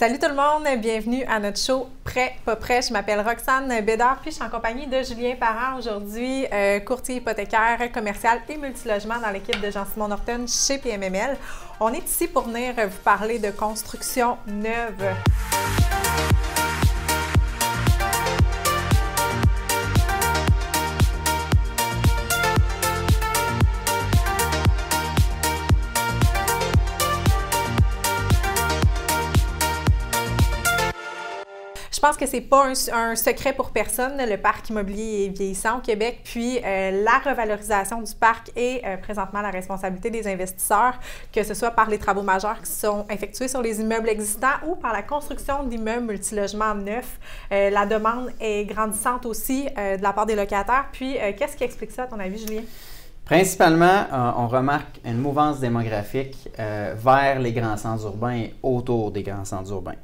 Salut tout le monde, bienvenue à notre show Prêt, pas prêt. Je m'appelle Roxane Bédard, puis je suis en compagnie de Julien Parent aujourd'hui, courtier hypothécaire, commercial et multilogement dans l'équipe de Jean-Simon Norton chez PMML. On est ici pour venir vous parler de construction neuve. Je pense que c'est pas un secret pour personne. Le parc immobilier est vieillissant au Québec, puis la revalorisation du parc est présentement la responsabilité des investisseurs, que ce soit par les travaux majeurs qui sont effectués sur les immeubles existants ou par la construction d'immeubles multilogements neufs. La demande est grandissante aussi de la part des locataires. Puis, qu'est-ce qui explique ça, à ton avis, Julien? Principalement, on remarque une mouvance démographique vers les grands centres urbains et autour des grands centres urbains.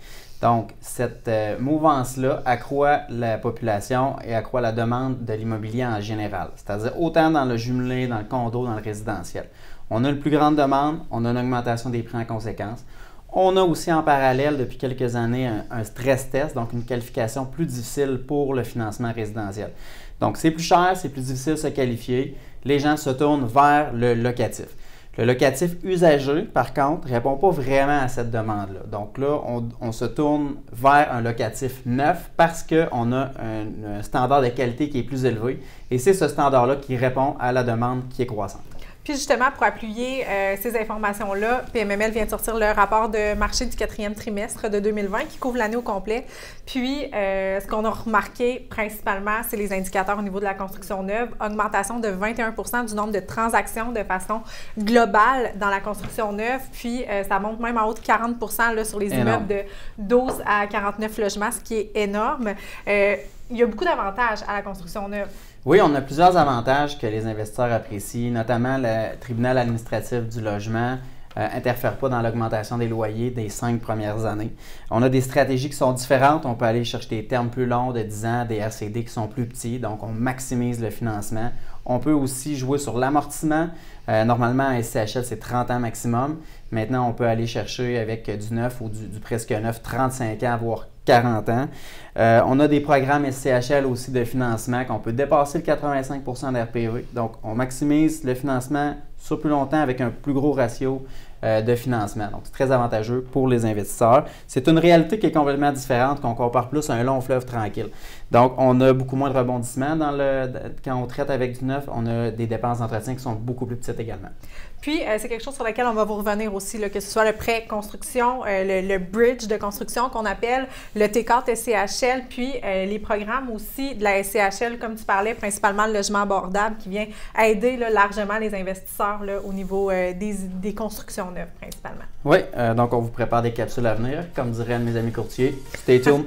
Donc, cette mouvance-là accroît la population et accroît la demande de l'immobilier en général, c'est-à-dire autant dans le jumelé, dans le condo, dans le résidentiel. On a une plus grande demande, on a une augmentation des prix en conséquence. On a aussi en parallèle, depuis quelques années, un stress test, donc une qualification plus difficile pour le financement résidentiel. Donc, c'est plus cher, c'est plus difficile de se qualifier. Les gens se tournent vers le locatif. Le locatif usagé, par contre, ne répond pas vraiment à cette demande-là. Donc là, on se tourne vers un locatif neuf parce qu'on a un standard de qualité qui est plus élevé. Et c'est ce standard-là qui répond à la demande qui est croissante. Puis justement, pour appuyer ces informations-là, PMML vient de sortir le rapport de marché du 4e trimestre de 2020 qui couvre l'année au complet. Puis, ce qu'on a remarqué principalement, c'est les indicateurs au niveau de la construction neuve. Augmentation de 21% du nombre de transactions de façon globale dans la construction neuve. Puis, ça monte même en haut de 40% là, sur les immeubles de 12 à 49 logements, ce qui est énorme. Il y a beaucoup d'avantages à la construction neuve. Oui, on a plusieurs avantages que les investisseurs apprécient, notamment le tribunal administratif du logement n'interfère pas dans l'augmentation des loyers des 5 premières années. On a des stratégies qui sont différentes. On peut aller chercher des termes plus longs de 10 ans, des RCD qui sont plus petits, donc on maximise le financement. On peut aussi jouer sur l'amortissement. Normalement, un SCHL, c'est 30 ans maximum. Maintenant, on peut aller chercher avec du neuf ou du presque neuf, 35 ans, voire 40 ans. On a des programmes SCHL aussi de financement qu'on peut dépasser le 85 % d'RPV. Donc, on maximise le financement sur plus longtemps avec un plus gros ratio de financement. Donc, c'est très avantageux pour les investisseurs. C'est une réalité qui est complètement différente qu'on compare plus à un long fleuve tranquille. Donc, on a beaucoup moins de rebondissements quand on traite avec du neuf. On a des dépenses d'entretien qui sont beaucoup plus petites également. Puis, c'est quelque chose sur lequel on va vous revenir aussi, là, que ce soit le prêt construction, le bridge de construction qu'on appelle, le T4 SCHL, puis les programmes aussi de la SCHL, comme tu parlais, principalement le logement abordable qui vient aider là, largement les investisseurs là, au niveau des constructions neuves principalement. Oui, donc on vous prépare des capsules à venir, comme dirait un de mes amis courtiers. Stay tuned!